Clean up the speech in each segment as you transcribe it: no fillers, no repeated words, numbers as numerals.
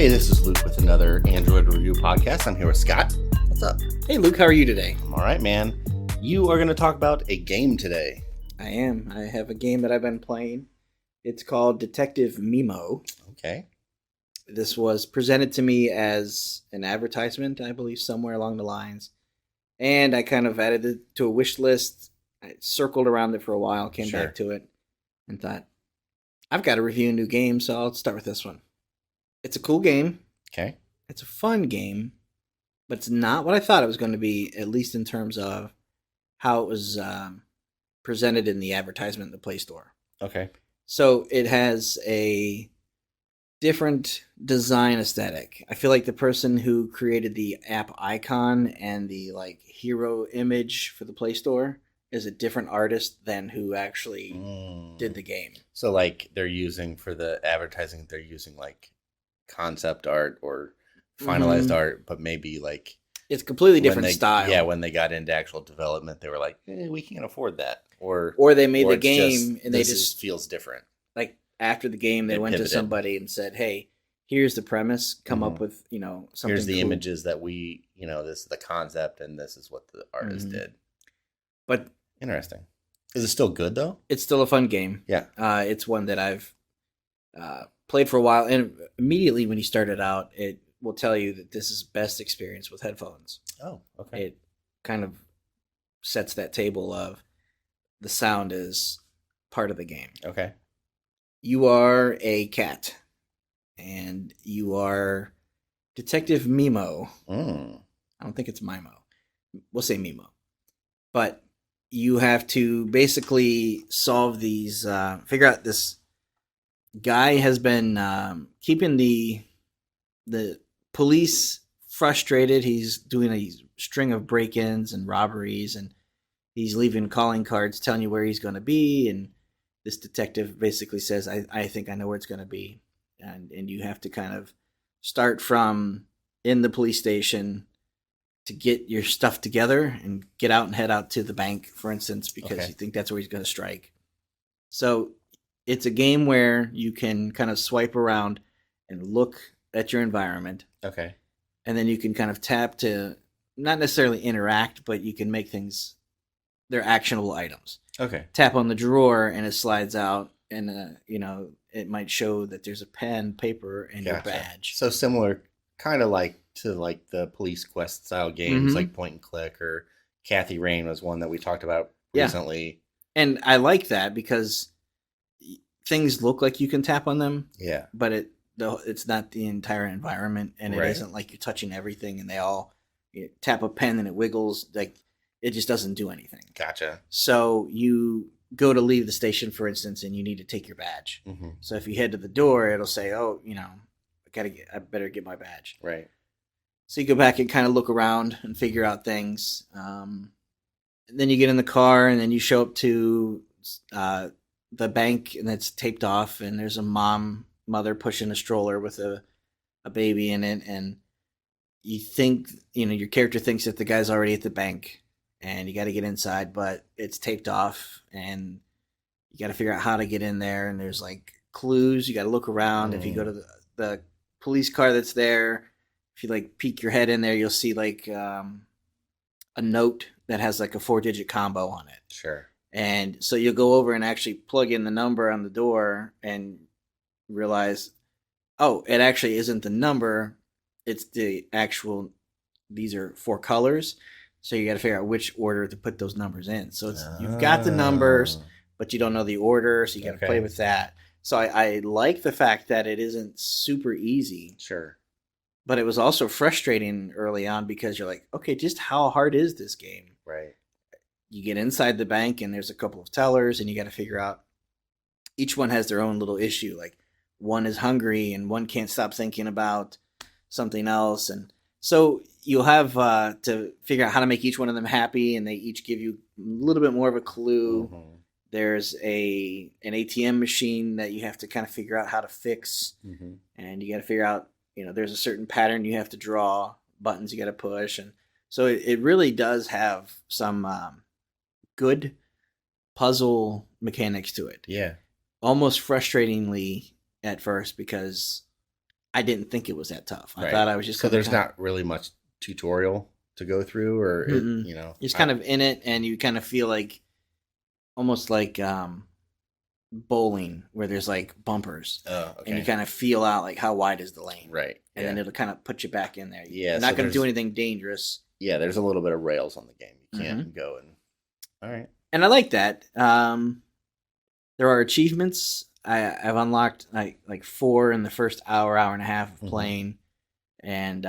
Hey, this is Luke with another Android review podcast. I'm here with Scott. What's up? Hey Luke, how are you today? I'm all right, man. You are going to talk about a game today. I am. I have a game that I've been playing. It's called Detective Memo. Okay. This was presented to me as an advertisement, I believe, somewhere along the lines. And I kind of added it to a wish list. I circled around it for a while, came back to it, and thought, I've got to review a new game, so I'll start with this one. It's a cool game. Okay. It's a fun game, but it's not what I thought it was going to be, at least in terms of how it was presented in the advertisement in the Play Store. Okay. So it has a different design aesthetic. I feel like the person who created the app icon and the hero image for the Play Store is a different artist than who actually did the game. So they're using for the advertising, they're using concept art or finalized art, but maybe it's completely different style. Yeah, when they got into actual development, they were like, we can't afford that. Or they made the game and they just feels different. After the game, they went to somebody and said, "Hey, here's the premise. Come up with something. Here's the cool. images that we this is the concept, and this is what the artist did." But interesting. Is it still good though? It's still a fun game. Yeah. It's one that I've played for a while, and immediately when you start it out, it will tell you that this is best experience with headphones. Oh, okay. It kind of sets that table of the sound is part of the game. Okay. You are a cat, and you are Detective Mimo. I don't think it's Mimo. We'll say Mimo. But you have to basically solve these, figure out this guy has been keeping the police frustrated. He's doing a string of break-ins and robberies, and he's leaving calling cards telling you where he's going to be, and this detective basically says, I think I know where it's going to be. And you have to kind of start from in the police station to get your stuff together and get out and head out to the bank, for instance, because you think that's where he's going to strike. So it's a game where you can kind of swipe around and look at your environment. Okay. And then you can kind of tap to not necessarily interact, but you can make things, they're actionable items. Okay. Tap on the drawer and it slides out, and it might show that there's a pen, paper, and your badge. So similar, kind of to the police quest style games, like Point and Click, or Kathy Rain was one that we talked about recently. And I like that because things look like you can tap on them. Yeah. But it's not the entire environment, and it isn't like you're touching everything, and you tap a pen and it wiggles. It just doesn't do anything. Gotcha. So you go to leave the station, for instance, and you need to take your badge. Mm-hmm. So if you head to the door, it'll say, "Oh, I better get my badge." Right. So you go back and kind of look around and figure out things. And then you get in the car, and then you show up to the bank, and it's taped off, and there's a mother pushing a stroller with a baby in it, and you think, your character thinks that the guy's already at the bank. And you got to get inside, but it's taped off, and you got to figure out how to get in there. And there's clues. You got to look around. If you go to the police car that's there, if you peek your head in there, you'll see a note that has a 4-digit combo on it. Sure. And so you'll go over and actually plug in the number on the door and realize, oh, it actually isn't the number. It's the actual, these are 4 colors. So you got to figure out which order to put those numbers in. So you've got the numbers, but you don't know the order, so you got to play with that. So I like the fact that it isn't super easy. Sure. But it was also frustrating early on because you're like, okay, just how hard is this game? Right. You get inside the bank, and there's a couple of tellers, and you got to figure out each one has their own little issue. One is hungry, and one can't stop thinking about something else, and so you'll have to figure out how to make each one of them happy, and they each give you a little bit more of a clue. Mm-hmm. There's an ATM machine that you have to kind of figure out how to fix, and you got to figure out, there's a certain pattern you have to draw, buttons you got to push, and so it really does have some good puzzle mechanics to it. Yeah. Almost frustratingly at first because I didn't think it was that tough. I Right. thought I was just So there's not really much tutorial to go through, or you know, you're just kind of in it, and you kind of feel like almost like bowling, where there's like bumpers, and you kind of feel out like how wide is the lane, right? And then it'll kind of put you back in there. Yeah, you're not going to do anything dangerous. Yeah, there's a little bit of rails on the game. You can't go and all right. And I like that. There are achievements. I've unlocked like 4 in the first hour and a half of playing, and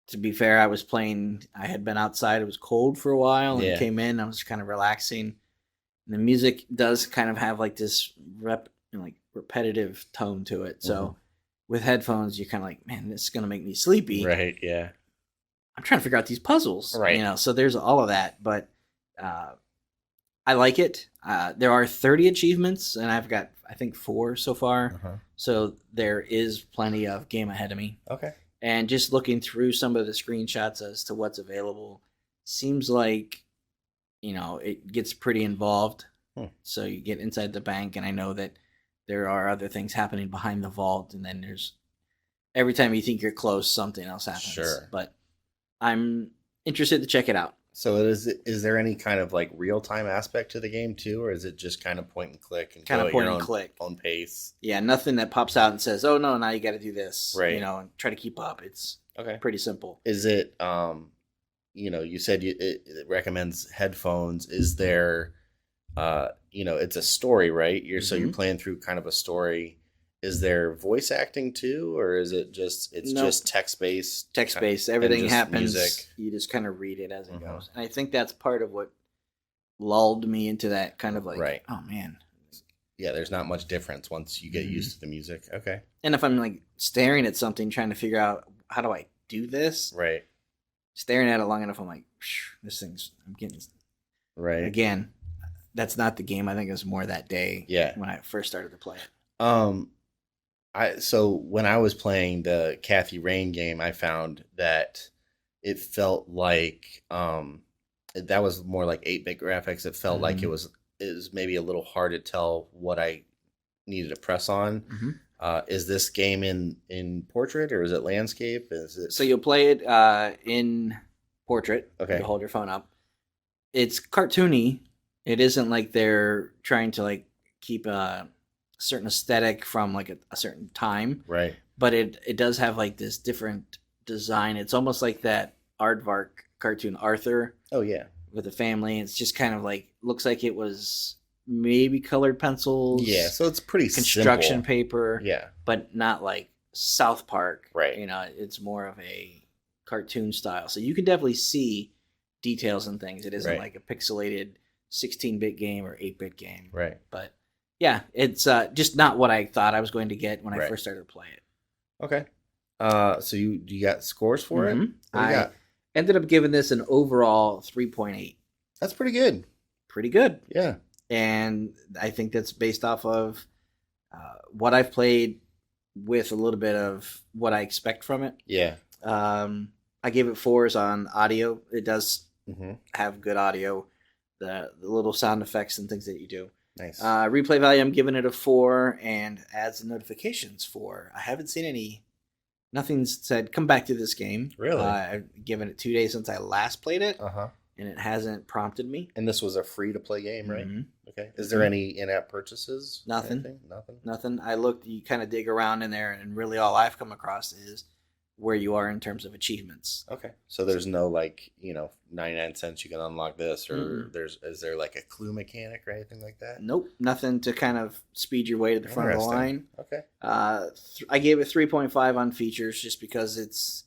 to be fair, I was playing. I had been outside. It was cold for a while, and came in. I was kind of relaxing. And the music does kind of have like this repetitive tone to it. So with headphones, you're kind of like, man, this is gonna make me sleepy. Right. Yeah. I'm trying to figure out these puzzles. Right. You know, so there's all of that, but I like it. There are 30 achievements, and I've got, I think, 4 so far. So there is plenty of game ahead of me. Okay. And just looking through some of the screenshots as to what's available, seems like, you know, it gets pretty involved. So you get inside the bank, and I know that there are other things happening behind the vault, and then there's every time you think you're close, something else happens. Sure. But I'm interested to check it out. So is there any kind of like real time aspect to the game too, or is it just kind of point and click and kind go of point at your and click own pace? Yeah, nothing that pops out and says, "Oh no, now you got to do this." Right. You know, and try to keep up. It's okay. Pretty simple. Is it? You know, you said it recommends headphones. Is there? You know, it's a story, right? So you're playing through kind of a story. Is there voice acting too, or is it just just text based? Text based. Everything happens. Music. You just kind of read it as it goes, and I think that's part of what lulled me into that kind of like, oh man. Yeah, there's not much difference once you get used to the music. Okay. And if I'm like staring at something, trying to figure out how do I do this, right? Staring at it long enough, I'm like, I'm getting right again. That's not the game. I think it was more that day. Yeah. When I first started to play it. So when I was playing the Kathy Rain game, I found that it felt like that was more like 8-bit graphics. It felt like it was maybe a little hard to tell what I needed to press on. Is this game in portrait or is it landscape? So you'll play it in portrait. Okay. You hold your phone up. It's cartoony. It isn't like they're trying to like keep a certain aesthetic from like a certain time, right? But it does have like this different design. It's almost like that aardvark cartoon Arthur. Oh yeah, with a family. It's just kind of like looks like it was maybe colored pencils. Yeah, so it's pretty construction simple. paper. Yeah, but not like South Park. Right. You know, it's more of a cartoon style, so you can definitely see details and things. It isn't like a pixelated 16-bit game or 8-bit game. Right. But yeah, it's just not what I thought I was going to get when I first started to play it. Okay. So you got scores for it? I ended up giving this an overall 3.8. That's pretty good. Pretty good. Yeah. And I think that's based off of what I've played with a little bit of what I expect from it. Yeah. I gave it 4s on audio. It does have good audio. The little sound effects and things that you do. Nice. Replay value, I'm giving it a 4, and ads and notifications 4. I haven't seen nothing's said come back to this game. Really? I've given it 2 days since I last played it. And it hasn't prompted me. And this was a free to play game, right? Okay. Is there any in-app purchases? Nothing. Nothing. I looked. You kind of dig around in there, and really all I've come across is where you are in terms of achievements. Okay. So there's no 99 cents you can unlock this, or is there like a clue mechanic or anything like that? Nope. Nothing to kind of speed your way to the front of the line. Okay. I gave it 3.5 on features just because it's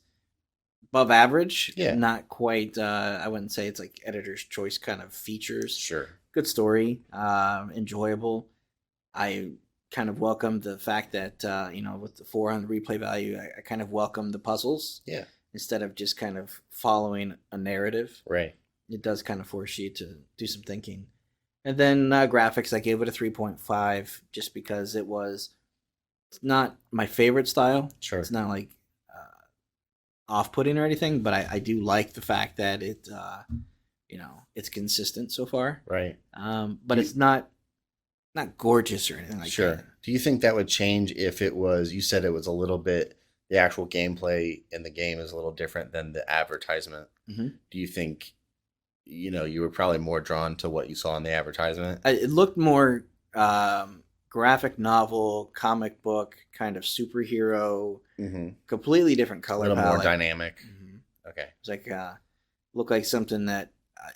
above average. Yeah. Not quite, I wouldn't say it's like editor's choice kind of features. Sure. Good story. Enjoyable. I kind of welcomed the fact that, with the 4 on the replay value, I kind of welcomed the puzzles. Yeah. Instead of just kind of following a narrative. Right. It does kind of force you to do some thinking. And then graphics, I gave it a 3.5 just because it's not my favorite style. Sure. It's not like off-putting or anything, but I do like the fact that it, it's consistent so far. Right. But it's not gorgeous or anything like that. Sure. Do you think that would change if it was, you said it was a little bit, the actual gameplay in the game is a little different than the advertisement. Hmm. Do you think, you were probably more drawn to what you saw in the advertisement? It looked more graphic novel, comic book, kind of superhero, Mm-hmm. completely different A color little more palette. dynamic. Mhm. Okay. It's like looked like something that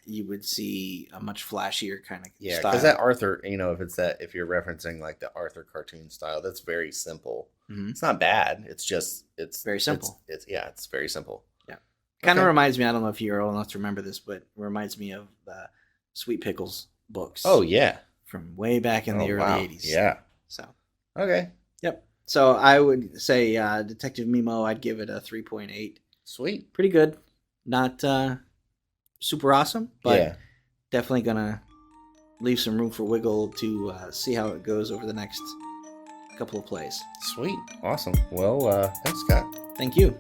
you would see a much flashier kind of Yeah, style. because that Arthur, if you're referencing like the Arthur cartoon style, that's very simple. Hmm. It's not bad. It's Very simple. It's very simple. Yeah, kind of Okay. reminds me. I don't know if you're old enough to remember this, but it reminds me of the Sweet Pickles books. Oh yeah. From way back in Oh the early wow. 80s. Yeah. So, Okay. yep. So I would say Detective Mimo, I'd give it a 3.8. Sweet. Pretty good. Not super awesome, but Yeah. definitely going to leave some room for wiggle to see how it goes over the next couple of plays. Sweet. Awesome. Well, thanks, Scott. Thank you.